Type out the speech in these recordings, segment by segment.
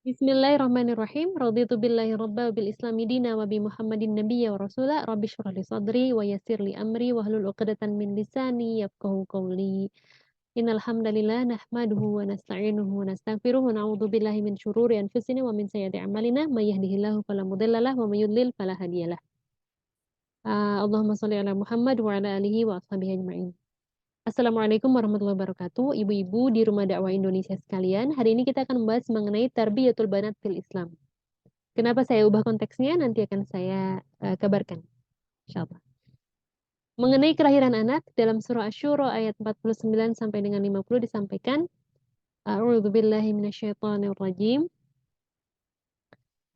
Bismillahirrahmanirrahim. Raditu billahi rabba wa bil islami dina wa bi Muhammadin nabiyya wa rasula. Rabbi shrah li sadri wa yassir li amri wa hlul 'uqdatam min lisani yafqahu qawli. Innal hamdalillah nahmaduhu wa nasta'inuhu wa nastaghfiruh wa na'udzu billahi min syururi anfusina wa min sayyiati a'malina may yahdihillahu fala mudhillalah wa may yudlil fala hadiyalah. Allahumma shalli ala Muhammad wa ala alihi wa ashabihi ajma'in. Assalamualaikum warahmatullahi wabarakatuh. Ibu-ibu di Rumah Dakwah Indonesia sekalian, hari ini kita akan membahas mengenai tarbiyatul banat fil Islam. Kenapa saya ubah konteksnya? Nanti akan saya kabarkan, insyaallah. Mengenai kelahiran anak, dalam surah Asy-Syura ayat 49 sampai dengan 50 disampaikan, A'udzubillahi minasyaitonirrajim.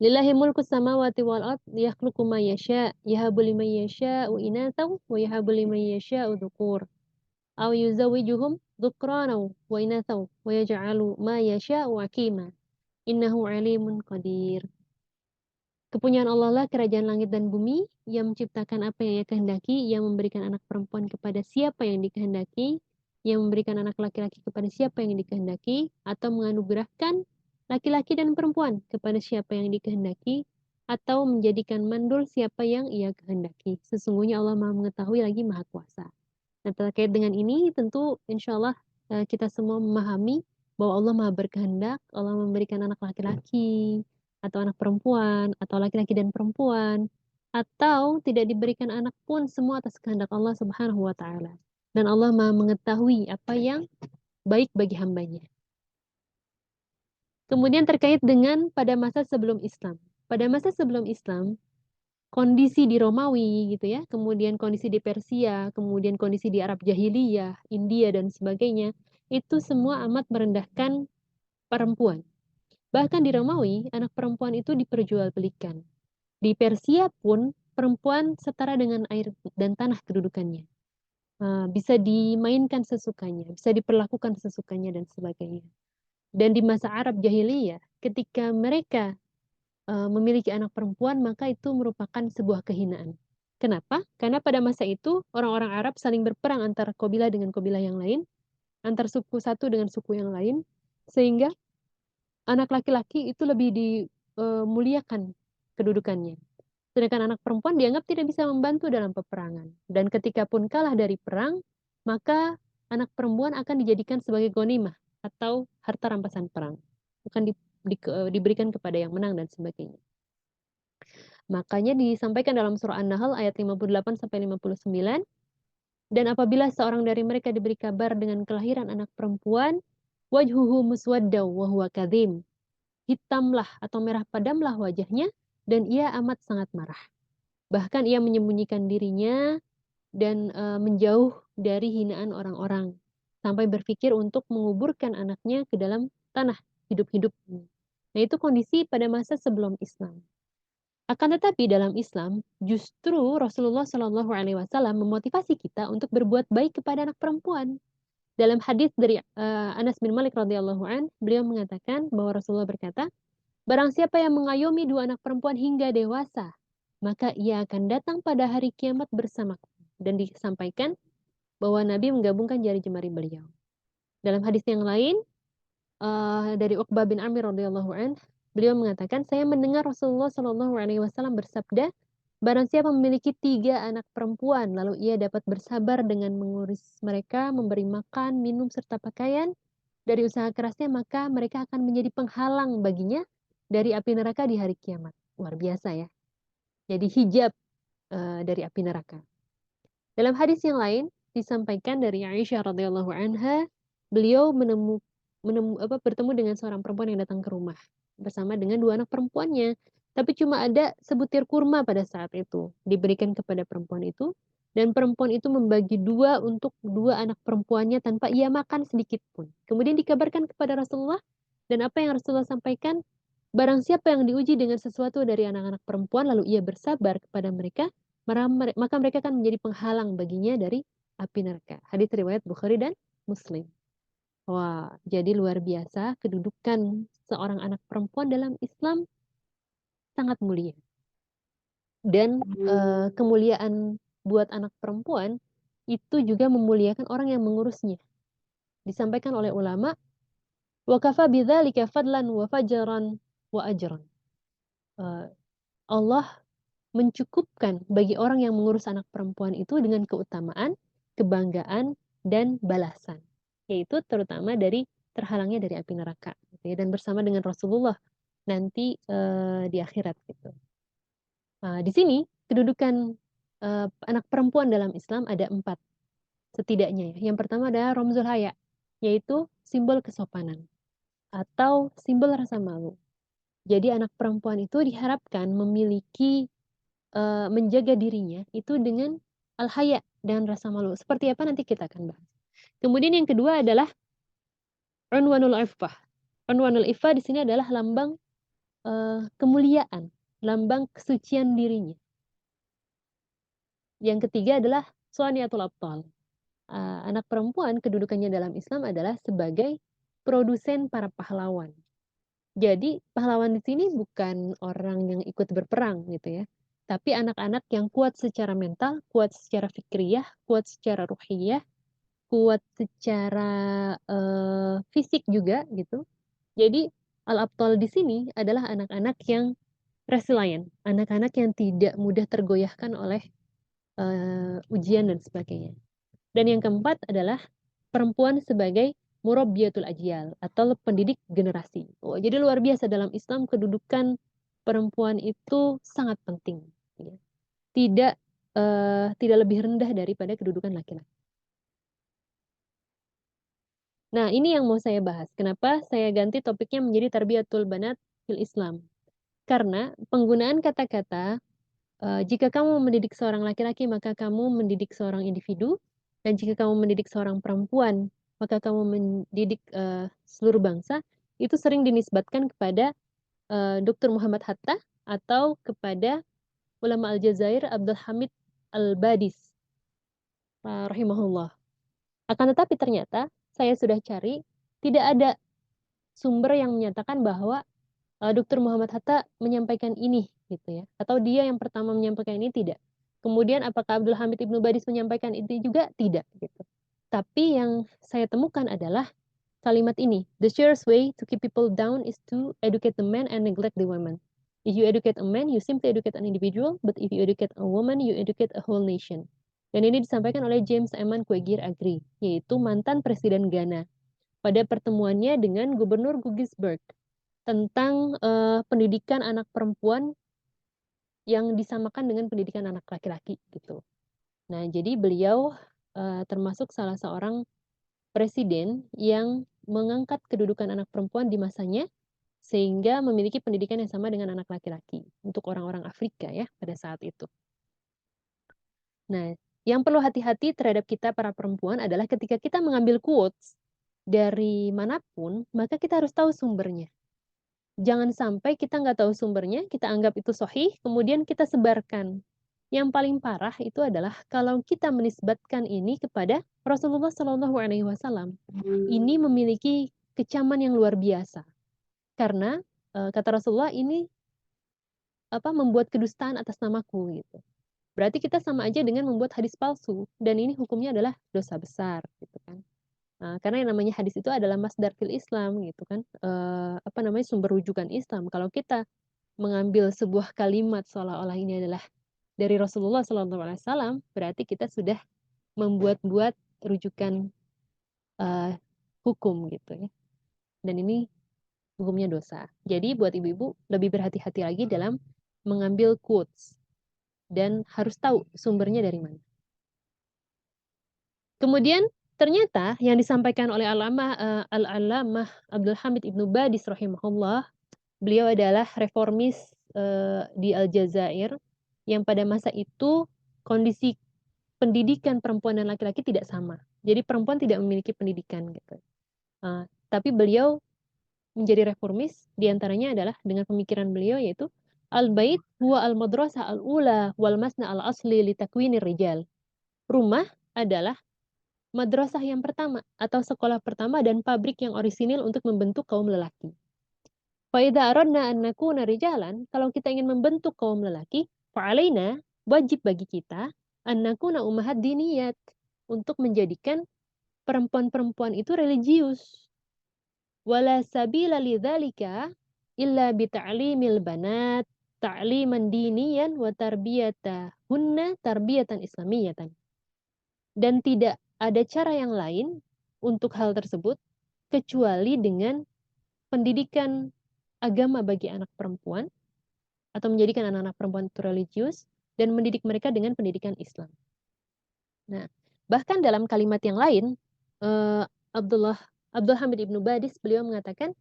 Lillahi mulku samawati wal ard, yakhluqu ma yasha, yahabu liman yasha'u inatsaw wa yahabu liman yasha'u dzukur. Aw yuzawwijuhum dhukrana wa inatsaw wa yaj'alu ma yasha'u aqima. Innahu 'alimun qadir. Kepunyaan Allah lah kerajaan langit dan bumi, yang menciptakan apa yang ia kehendaki, yang memberikan anak perempuan kepada siapa yang dikehendaki, yang memberikan anak laki-laki kepada siapa yang dikehendaki, atau menganugerahkan laki-laki dan perempuan kepada siapa yang dikehendaki, atau menjadikan mandul siapa yang ia kehendaki. Sesungguhnya Allah Maha mengetahui lagi Maha kuasa. Nah, terkait dengan ini tentu insya Allah kita semua memahami bahwa Allah Maha berkehendak, Allah memberikan anak laki-laki, atau anak perempuan, atau laki-laki dan perempuan, atau tidak diberikan anak pun semua atas kehendak Allah Subhanahu wa Ta'ala. Dan Allah Maha mengetahui apa yang baik bagi hambanya. Kemudian terkait dengan pada masa sebelum Islam. Pada masa sebelum Islam, kondisi di Romawi gitu ya, kemudian kondisi di Persia, kemudian kondisi di Arab Jahiliyah, India dan sebagainya, itu semua amat merendahkan perempuan. Bahkan di Romawi, anak perempuan itu diperjualbelikan. Di Persia pun, perempuan setara dengan air dan tanah kedudukannya. Bisa dimainkan sesukanya, bisa diperlakukan sesukanya, dan sebagainya. Dan di masa Arab Jahiliyah, ketika mereka memiliki anak perempuan, maka itu merupakan sebuah kehinaan. Kenapa? Karena pada masa itu, orang-orang Arab saling berperang antara kabilah dengan kabilah yang lain, antar suku satu dengan suku yang lain, sehingga anak laki-laki itu lebih dimuliakan kedudukannya. Sedangkan anak perempuan dianggap tidak bisa membantu dalam peperangan. Dan ketika pun kalah dari perang, maka anak perempuan akan dijadikan sebagai ghanimah atau harta rampasan perang. Bukan diberikan kepada yang menang dan sebagainya. Makanya disampaikan dalam surah An-Nahl ayat 58 sampai 59, dan apabila seorang dari mereka diberi kabar dengan kelahiran anak perempuan, wajhuhu muswaddaw wa huwa kadhim. Hitamlah atau merah padamlah wajahnya dan ia amat sangat marah. Bahkan ia menyembunyikan dirinya dan menjauh dari hinaan orang-orang sampai berpikir untuk menguburkan anaknya ke dalam tanah hidup-hidup. Nah, itu kondisi pada masa sebelum Islam. Akan tetapi dalam Islam, justru Rasulullah Shallallahu Alaihi Wasallam memotivasi kita untuk berbuat baik kepada anak perempuan. Dalam hadis dari Anas bin Malik radhiyallahu an, beliau mengatakan bahwa Rasulullah berkata, barang siapa yang mengayomi dua anak perempuan hingga dewasa, maka ia akan datang pada hari kiamat bersamaku. Dan disampaikan bahwa Nabi menggabungkan jari jemari beliau. Dalam hadis yang lain, dari Uqbah bin Amir radhiyallahu an, beliau mengatakan, saya mendengar Rasulullah Shallallahu Alaihi Wasallam bersabda, barang siapa memiliki 3 anak perempuan, lalu ia dapat bersabar dengan mengurus mereka, memberi makan, minum serta pakaian dari usaha kerasnya, maka mereka akan menjadi penghalang baginya dari api neraka di hari kiamat. Luar biasa ya. Jadi hijab dari api neraka. Dalam hadis yang lain disampaikan dari Aisyah radhiyallahu anha, beliau bertemu dengan seorang perempuan yang datang ke rumah bersama dengan 2 anak perempuannya. Tapi cuma ada sebutir kurma pada saat itu diberikan kepada perempuan itu, dan perempuan itu membagi 2 untuk 2 anak perempuannya tanpa ia makan sedikit pun. Kemudian dikabarkan kepada Rasulullah, dan apa yang Rasulullah sampaikan, barang siapa yang diuji dengan sesuatu dari anak-anak perempuan lalu ia bersabar kepada mereka, maka mereka akan menjadi penghalang baginya dari api neraka. Hadis riwayat Bukhari dan Muslim. Wah, jadi luar biasa kedudukan seorang anak perempuan dalam Islam sangat mulia. Dan kemuliaan buat anak perempuan itu juga memuliakan orang yang mengurusnya. Disampaikan oleh ulama, wa kafa bidzalika fadlan wa fajran wa ajran. Eh, Allah mencukupkan bagi orang yang mengurus anak perempuan itu dengan keutamaan, kebanggaan, dan balasan. Yaitu terutama dari terhalangnya dari api neraka. Gitu ya, dan bersama dengan Rasulullah nanti di akhirat. Gitu. Di sini kedudukan anak perempuan dalam Islam ada 4 setidaknya. Ya. Yang pertama adalah Ramzul Haya, yaitu simbol kesopanan atau simbol rasa malu. Jadi anak perempuan itu diharapkan memiliki menjaga dirinya itu dengan al-haya dan rasa malu. Seperti apa nanti kita akan bahas. Kemudian yang kedua adalah unwanul iffah. Unwanul iffah di sini adalah lambang kemuliaan, lambang kesucian dirinya. Yang ketiga adalah suaniatul abtal. Anak perempuan kedudukannya dalam Islam adalah sebagai produsen para pahlawan. Jadi pahlawan di sini bukan orang yang ikut berperang gitu ya, tapi anak-anak yang kuat secara mental, kuat secara fikriyah, kuat secara ruhiyah, kuat secara fisik juga gitu. Jadi al-abtal di sini adalah anak-anak yang resilient, anak-anak yang tidak mudah tergoyahkan oleh ujian dan sebagainya. Dan yang keempat adalah perempuan sebagai murabbiyatul ajyal atau pendidik generasi. Oh, jadi luar biasa dalam Islam kedudukan perempuan itu sangat penting. Ya. Tidak lebih rendah daripada kedudukan laki-laki. Nah, ini yang mau saya bahas. Kenapa saya ganti topiknya menjadi tarbiyatul banat fil Islam? Karena penggunaan kata-kata jika kamu mendidik seorang laki-laki, maka kamu mendidik seorang individu. Dan jika kamu mendidik seorang perempuan, maka kamu mendidik seluruh bangsa. Itu sering dinisbatkan kepada Dr. Muhammad Hatta atau kepada ulama Aljazair Abdul Hamid Al-Badis, rahimahullah. Akan tetapi ternyata saya sudah cari, tidak ada sumber yang menyatakan bahwa Dr. Muhammad Hatta menyampaikan ini gitu ya, atau dia yang pertama menyampaikan ini, tidak. Kemudian apakah Abdul Hamid Ibnu Badis menyampaikan itu juga, tidak gitu. Tapi yang saya temukan adalah kalimat ini, the surest way to keep people down is to educate the man and neglect the woman. If you educate a man, you simply educate an individual, but if you educate a woman, you educate a whole nation. Dan ini disampaikan oleh James Eman Kwegir Agri, yaitu mantan Presiden Ghana, pada pertemuannya dengan Gubernur Gugisberg tentang pendidikan anak perempuan yang disamakan dengan pendidikan anak laki-laki gitu. Nah, jadi beliau termasuk salah seorang presiden yang mengangkat kedudukan anak perempuan di masanya sehingga memiliki pendidikan yang sama dengan anak laki-laki untuk orang-orang Afrika ya pada saat itu. Nah, yang perlu hati-hati terhadap kita para perempuan adalah ketika kita mengambil quotes dari manapun, maka kita harus tahu sumbernya. Jangan sampai kita nggak tahu sumbernya, kita anggap itu sahih, kemudian kita sebarkan. Yang paling parah itu adalah kalau kita menisbatkan ini kepada Rasulullah Shallallahu Alaihi Wasallam. Ini memiliki kecaman yang luar biasa, karena kata Rasulullah ini membuat kedustaan atas namaku gitu. Berarti kita sama aja dengan membuat hadis palsu, dan ini hukumnya adalah dosa besar gitu kan. Karena yang namanya hadis itu adalah masdar fil Islam gitu kan, sumber rujukan Islam. Kalau kita mengambil sebuah kalimat seolah-olah ini adalah dari Rasulullah SAW, berarti kita sudah membuat-buat rujukan hukum gitu ya. Dan ini hukumnya dosa. Jadi buat ibu-ibu lebih berhati-hati lagi dalam mengambil quotes dan harus tahu sumbernya dari mana. Kemudian ternyata yang disampaikan oleh Al-Allamah Abdul Hamid Ibnu Badis rahimahullah, beliau adalah reformis di Aljazair yang pada masa itu kondisi pendidikan perempuan dan laki-laki tidak sama. Jadi perempuan tidak memiliki pendidikan gitu. Tapi beliau menjadi reformis, diantaranya adalah dengan pemikiran beliau yaitu al-bait huwa al-madrasah al-ula wal masna al-asli li takwinir rijal. Rumah adalah madrasah yang pertama atau sekolah pertama dan pabrik yang orisinil untuk membentuk kaum lelaki. Faidha aradna an nakuna rijalan, kalau kita ingin membentuk kaum lelaki, fa'alaina, wajib bagi kita, an nakuna ummahat diniyat, untuk menjadikan perempuan-perempuan itu religius. Wala sabila lidzalika illa bi ta'limil banat ta'liman diniyan wa tarbiyatahunna tarbiyatan islamiyatan. Dan tidak ada cara yang lain untuk hal tersebut kecuali dengan pendidikan agama bagi anak perempuan atau menjadikan anak-anak perempuan itu religius dan mendidik mereka dengan pendidikan Islam. Nah, bahkan dalam kalimat yang lain, eh, Abdul Hamid Ibnu Badis beliau mengatakan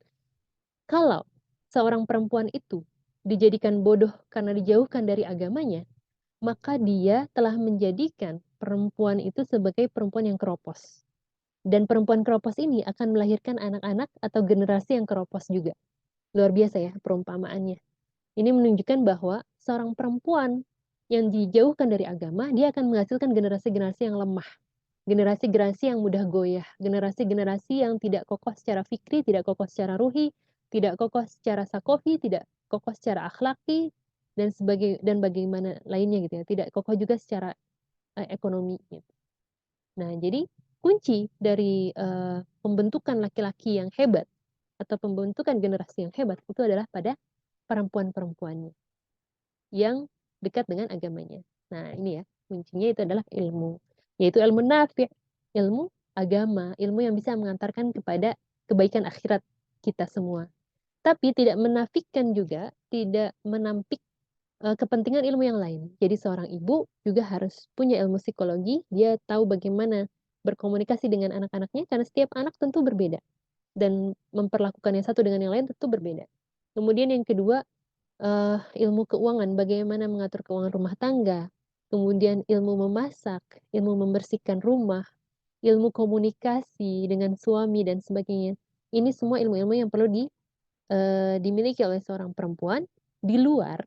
kalau seorang perempuan itu dijadikan bodoh karena dijauhkan dari agamanya, maka dia telah menjadikan perempuan itu sebagai perempuan yang keropos. Dan perempuan keropos ini akan melahirkan anak-anak atau generasi yang keropos juga. Luar biasa ya perumpamaannya. Ini menunjukkan bahwa seorang perempuan yang dijauhkan dari agama, dia akan menghasilkan generasi-generasi yang lemah. Generasi-generasi yang mudah goyah. Generasi-generasi yang tidak kokoh secara fikri, tidak kokoh secara ruhi, tidak kokoh secara sakofi, tidak kokoh secara akhlaki, dan bagaimana lainnya gitu ya. Tidak kokoh juga secara ekonomi gitu. Nah, jadi kunci dari pembentukan laki-laki yang hebat atau pembentukan generasi yang hebat itu adalah pada perempuan-perempuannya yang dekat dengan agamanya. Nah, ini ya, kuncinya itu adalah ilmu, yaitu ilmu nafi', ilmu agama, ilmu yang bisa mengantarkan kepada kebaikan akhirat kita semua. Tapi tidak menafikan juga, tidak menampik kepentingan ilmu yang lain. Jadi seorang ibu juga harus punya ilmu psikologi, dia tahu bagaimana berkomunikasi dengan anak-anaknya, karena setiap anak tentu berbeda. Dan memperlakukan yang satu dengan yang lain tentu berbeda. Kemudian yang kedua, ilmu keuangan, bagaimana mengatur keuangan rumah tangga, kemudian ilmu memasak, ilmu membersihkan rumah, ilmu komunikasi dengan suami dan sebagainya. Ini semua ilmu-ilmu yang perlu dimiliki oleh seorang perempuan di luar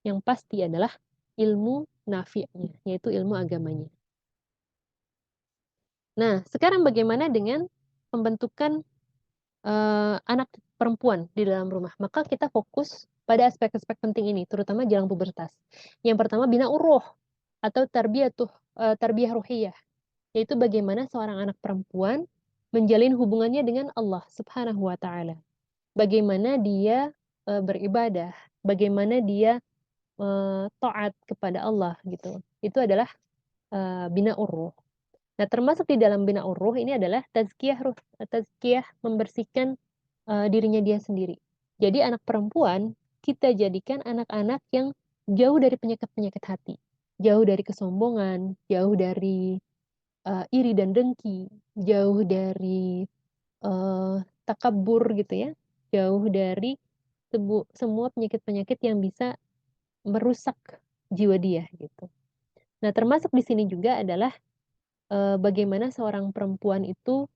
yang pasti adalah ilmu nafi'nya, yaitu ilmu agamanya. Nah, sekarang bagaimana dengan pembentukan anak perempuan di dalam rumah? Maka kita fokus pada aspek-aspek penting ini, terutama jelang pubertas. Yang pertama, bina uruh atau tarbiyah ruhiyah, yaitu bagaimana seorang anak perempuan menjalin hubungannya dengan Allah Subhanahu wa taala. Bagaimana dia beribadah, bagaimana dia taat kepada Allah gitu. Itu adalah bina uruh. Nah, termasuk di dalam bina uruh ini adalah tazkiyah membersihkan dirinya dia sendiri. Jadi anak perempuan kita jadikan anak-anak yang jauh dari penyakit-penyakit hati, jauh dari kesombongan, jauh dari iri dan dengki, jauh dari takabur gitu ya, jauh dari semua penyakit-penyakit yang bisa merusak jiwa dia gitu. Nah, termasuk di sini juga adalah bagaimana seorang perempuan itu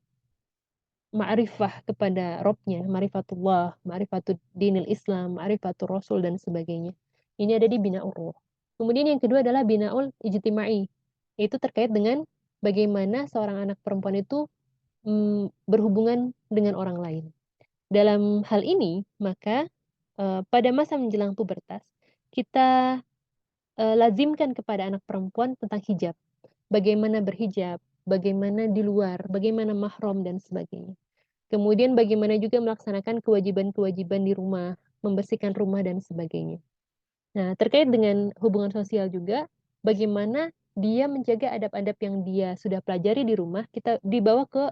ma'rifah kepada Robnya, ma'rifatullah, ma'rifatud dinil Islam, ma'rifatul Rasul, dan sebagainya. Ini ada di bina uruh. Kemudian yang kedua adalah binaul ijtima'i. Itu terkait dengan bagaimana seorang anak perempuan itu berhubungan dengan orang lain. Dalam hal ini, maka pada masa menjelang pubertas, kita lazimkan kepada anak perempuan tentang hijab. Bagaimana berhijab, bagaimana di luar, bagaimana mahram, dan sebagainya. Kemudian bagaimana juga melaksanakan kewajiban-kewajiban di rumah, membersihkan rumah, dan sebagainya. Nah, terkait dengan hubungan sosial juga, bagaimana dia menjaga adab-adab yang dia sudah pelajari di rumah, kita dibawa ke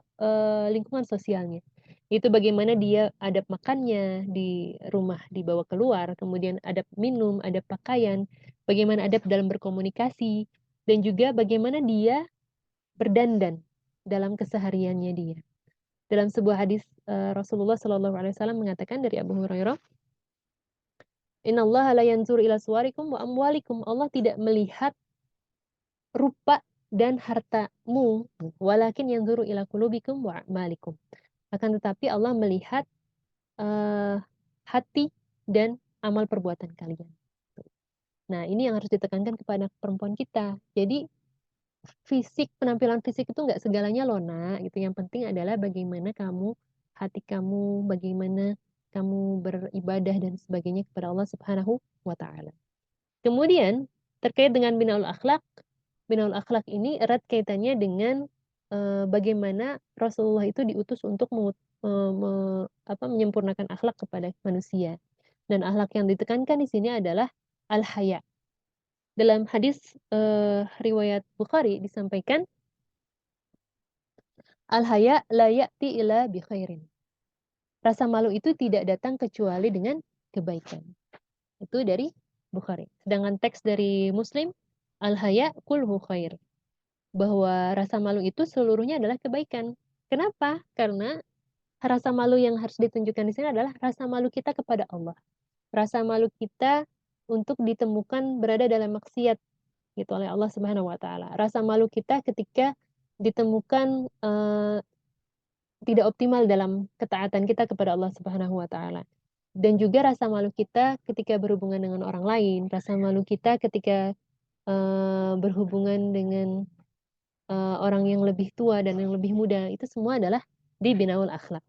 lingkungan sosialnya. Itu bagaimana dia adab makannya di rumah dibawa keluar, kemudian adab minum, adab pakaian, bagaimana adab dalam berkomunikasi, dan juga bagaimana dia berdandan dalam kesehariannya dia. Dalam sebuah hadis Rasulullah Shallallahu Alaihi Wasallam mengatakan dari Abu Hurairah, Inna Allah la yanzur ila suwarikum wa amwalikum. Allah tidak melihat rupa dan hartamu, walakin yanzuru ila kulubikum wa amalikum. Akan tetapi Allah melihat hati dan amal perbuatan kalian. Nah, ini yang harus ditekankan kepada perempuan kita. Jadi fisik, penampilan fisik itu nggak segalanya loh nak, gitu. Yang penting adalah bagaimana kamu, hati kamu, bagaimana kamu beribadah dan sebagainya kepada Allah Subhanahu wa taala. Kemudian terkait dengan binaul akhlak ini erat kaitannya dengan bagaimana Rasulullah itu diutus untuk menyempurnakan akhlak kepada manusia. Dan akhlak yang ditekankan di sini adalah al-haya. Dalam hadis riwayat Bukhari disampaikan, al-haya la ya'ti ila bi khairin. Rasa malu itu tidak datang kecuali dengan kebaikan. Itu dari Bukhari. Sedangkan teks dari Muslim, al-haya kulhu khair. Bahwa rasa malu itu seluruhnya adalah kebaikan. Kenapa? Karena rasa malu yang harus ditunjukkan di sini adalah rasa malu kita kepada Allah. Rasa malu kita untuk ditemukan berada dalam maksiat gitu oleh Allah Subhanahu wa taala. Rasa malu kita ketika ditemukan tidak optimal dalam ketaatan kita kepada Allah Subhanahu wa taala. Dan juga rasa malu kita ketika berhubungan dengan orang lain, rasa malu kita ketika berhubungan dengan orang yang lebih tua dan yang lebih muda, itu semua adalah di binaul akhlak.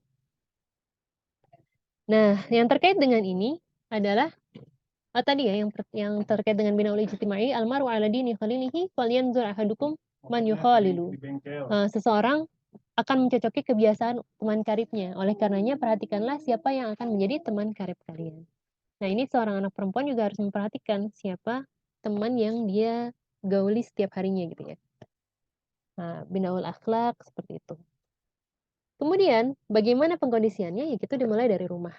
Nah, yang terkait dengan ini adalah tadi ya yang terkait dengan binaul ijtimai, almaru ala dini khalilihi falyanzur ahadukum man yukhalilu. Seseorang akan mencocoki kebiasaan teman karibnya. Oleh karenanya perhatikanlah siapa yang akan menjadi teman karib kalian. Nah, ini seorang anak perempuan juga harus memperhatikan siapa teman yang dia gauli setiap harinya gitu ya. Nah, binaul akhlak seperti itu. Kemudian, bagaimana pengkondisiannya? Ya, itu dimulai dari rumah.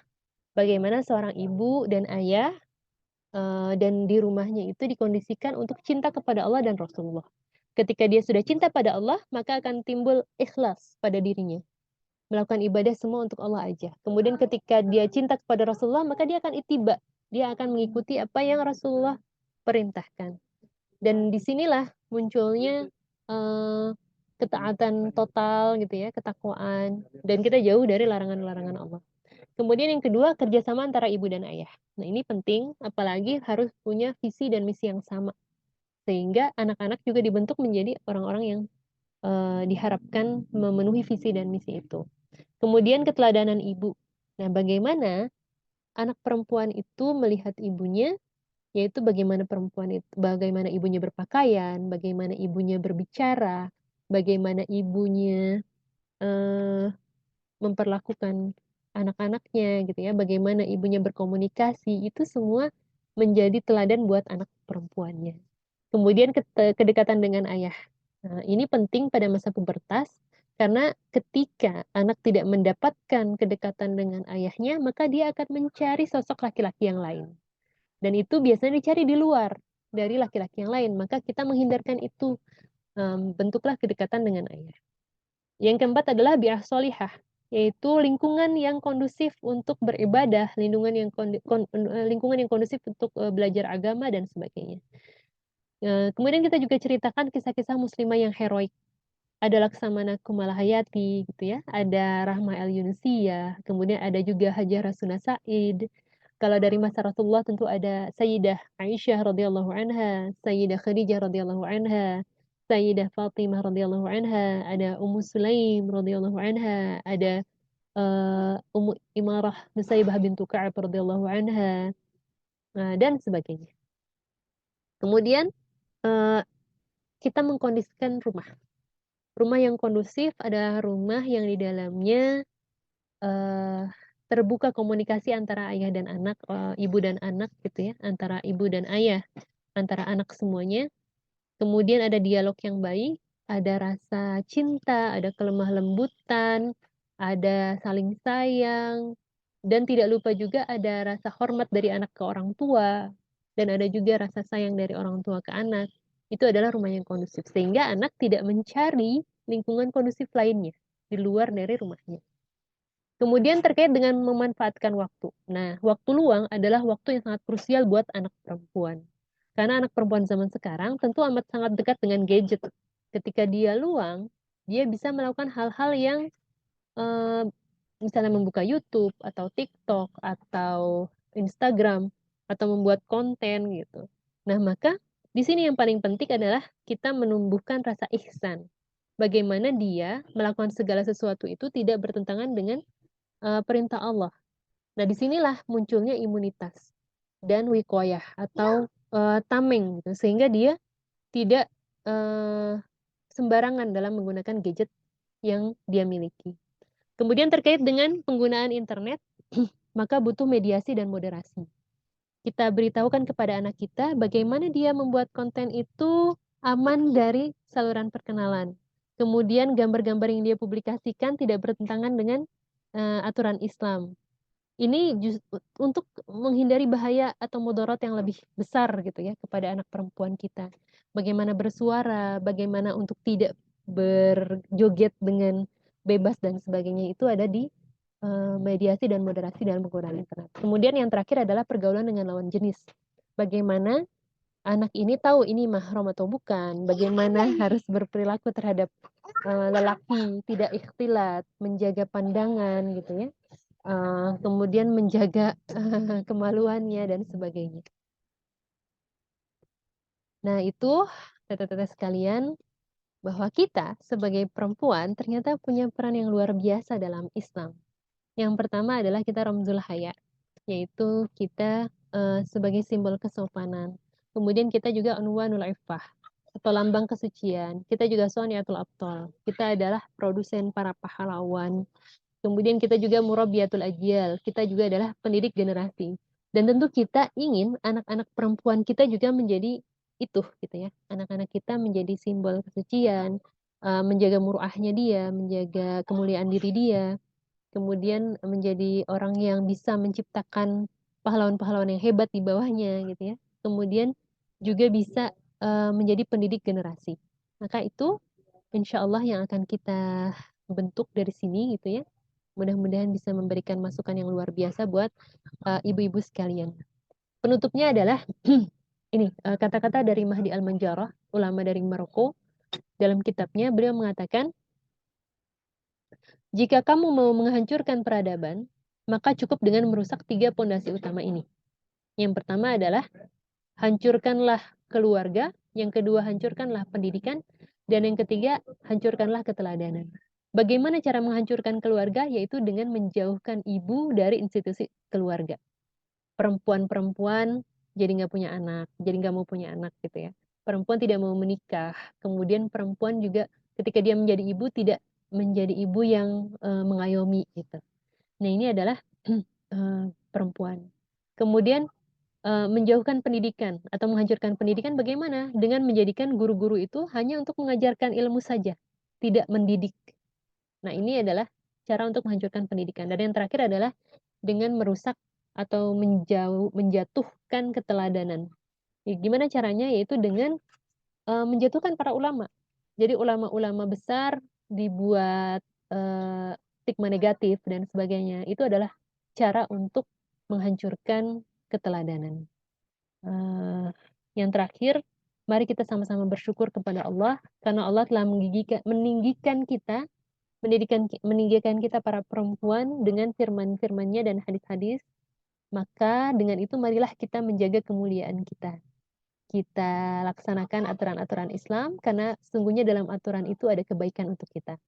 Bagaimana seorang ibu dan ayah dan di rumahnya itu dikondisikan untuk cinta kepada Allah dan Rasulullah. Ketika dia sudah cinta pada Allah, maka akan timbul ikhlas pada dirinya. Melakukan ibadah semua untuk Allah aja. Kemudian ketika dia cinta kepada Rasulullah, maka dia akan ittiba. Dia akan mengikuti apa yang Rasulullah perintahkan. Dan disinilah munculnya ketaatan total gitu ya, ketakwaan. Dan kita jauh dari larangan-larangan Allah. Kemudian yang kedua, kerjasama antara ibu dan ayah. Nah, ini penting, apalagi harus punya visi dan misi yang sama. Sehingga anak-anak juga dibentuk menjadi orang-orang yang diharapkan memenuhi visi dan misi itu. Kemudian keteladanan ibu. Nah, bagaimana anak perempuan itu melihat ibunya, yaitu bagaimana ibunya berpakaian, bagaimana ibunya berbicara, bagaimana ibunya eh, memperlakukan anak-anaknya gitu ya, bagaimana ibunya berkomunikasi, itu semua menjadi teladan buat anak perempuannya. Kemudian kedekatan dengan ayah. Nah, ini penting pada masa pubertas karena ketika anak tidak mendapatkan kedekatan dengan ayahnya, maka dia akan mencari sosok laki-laki yang lain. Dan itu biasanya dicari di luar dari laki-laki yang lain. Maka kita menghindarkan itu. Bentuklah kedekatan dengan ayah. Yang keempat adalah bi'ah solihah, yaitu lingkungan yang kondusif untuk beribadah, lingkungan yang kondusif untuk belajar agama dan sebagainya. Kemudian kita juga ceritakan kisah-kisah muslimah yang heroik. Ada Laksamana Kumalahayati gitu ya, ada Rahma El Yunusiyah, kemudian ada juga Hajah Rasuna Said. Kalau dari masa Rasulullah tentu ada Sayyidah Aisyah radhiyallahu anha, Sayyidah Khadijah radhiyallahu anha, Sayyidah Fatimah radhiyallahu anha, ada Ummu Sulaim radhiyallahu anha, ada Ummu Imarah Nusaybah bintu Ka'ab radhiyallahu anha, dan sebagainya. Kemudian uh, kita mengkondisikan rumah. Rumah yang kondusif adalah rumah yang di dalamnya uh, terbuka komunikasi antara ayah dan anak, ibu dan anak gitu ya, antara ibu dan ayah, antara anak semuanya. Kemudian ada dialog yang baik, ada rasa cinta, ada kelemah lembutan, ada saling sayang, dan tidak lupa juga ada rasa hormat dari anak ke orang tua, dan ada juga rasa sayang dari orang tua ke anak. Itu adalah rumah yang kondusif, sehingga anak tidak mencari lingkungan kondusif lainnya di luar dari rumahnya. Kemudian terkait dengan memanfaatkan waktu. Nah, waktu luang adalah waktu yang sangat krusial buat anak perempuan. Karena anak perempuan zaman sekarang tentu amat sangat dekat dengan gadget. Ketika dia luang, dia bisa melakukan hal-hal yang eh, misalnya membuka YouTube atau TikTok atau Instagram atau membuat konten gitu. Nah, maka di sini yang paling penting adalah kita menumbuhkan rasa ihsan. Bagaimana dia melakukan segala sesuatu itu tidak bertentangan dengan perintah Allah. Nah, disinilah munculnya imunitas dan wikoyah atau tameng gitu. Sehingga dia tidak sembarangan dalam menggunakan gadget yang dia miliki. Kemudian terkait dengan penggunaan internet, maka butuh mediasi dan moderasi. Kita beritahukan kepada anak kita bagaimana dia membuat konten itu aman dari saluran perkenalan. Kemudian gambar-gambar yang dia publikasikan tidak bertentangan dengan aturan Islam. Ini untuk menghindari bahaya atau mudarat yang lebih besar gitu ya kepada anak perempuan kita. Bagaimana bersuara, bagaimana untuk tidak berjoget dengan bebas dan sebagainya itu ada di mediasi dan moderasi dalam penggunaan internet. Kemudian yang terakhir adalah pergaulan dengan lawan jenis. Bagaimana anak ini tahu ini mahram atau bukan, bagaimana harus berperilaku terhadap lelaki, tidak ikhtilat, menjaga pandangan gitu ya. Kemudian menjaga kemaluannya dan sebagainya. Nah, itu tetes-tetes sekalian bahwa kita sebagai perempuan ternyata punya peran yang luar biasa dalam Islam. Yang pertama adalah kita ramzul haya, yaitu kita sebagai simbol kesopanan. Kemudian kita juga unwanul iffah, atau lambang kesucian. Kita juga soniatul abtal. Kita adalah produsen para pahlawan. Kemudian kita juga murabiyatul ajyal. Kita juga adalah pendidik generasi. Dan tentu kita ingin anak-anak perempuan kita juga menjadi itu gitu ya. Anak-anak kita menjadi simbol kesucian, menjaga muruahnya dia, menjaga kemuliaan diri dia, kemudian menjadi orang yang bisa menciptakan pahlawan-pahlawan yang hebat di bawahnya gitu ya. Kemudian juga bisa menjadi pendidik generasi. Maka itu insya Allah yang akan kita bentuk dari sini gitu ya. Mudah-mudahan bisa memberikan masukan yang luar biasa buat ibu-ibu sekalian. Penutupnya adalah ini kata-kata dari Mahdi Al-Manjarah, ulama dari Maroko. Dalam kitabnya beliau mengatakan, jika kamu mau menghancurkan peradaban, maka cukup dengan merusak 3 pondasi utama ini. Yang pertama adalah hancurkanlah keluarga, yang kedua hancurkanlah pendidikan, dan yang ketiga hancurkanlah keteladanan. Bagaimana cara menghancurkan keluarga? Yaitu dengan menjauhkan ibu dari institusi keluarga. Perempuan-perempuan jadi nggak punya anak, jadi nggak mau punya anak gitu ya. Perempuan tidak mau menikah. Kemudian perempuan juga ketika dia menjadi ibu tidak menjadi ibu yang mengayomi gitu. Nah ini adalah perempuan. Kemudian menjauhkan pendidikan atau menghancurkan pendidikan bagaimana? Dengan menjadikan guru-guru itu hanya untuk mengajarkan ilmu saja, tidak mendidik. Nah, ini adalah cara untuk menghancurkan pendidikan. Dan yang terakhir adalah dengan merusak atau menjatuhkan keteladanan. Ya, gimana caranya? Yaitu dengan menjatuhkan para ulama. Jadi ulama-ulama besar dibuat stigma negatif dan sebagainya. Itu adalah cara untuk menghancurkan keteladanan. Yang terakhir, mari kita sama-sama bersyukur kepada Allah karena Allah telah meninggikan kita, meninggikan kita para perempuan dengan firman-firmannya dan hadis-hadis. Maka dengan itu marilah kita menjaga kemuliaan kita. Kita laksanakan aturan-aturan Islam karena sesungguhnya dalam aturan itu ada kebaikan untuk kita.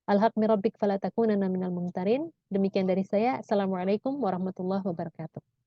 Al-haq min rabbik fala takunanna minal mumtarin. Demikian dari saya. Assalamualaikum warahmatullahi wabarakatuh.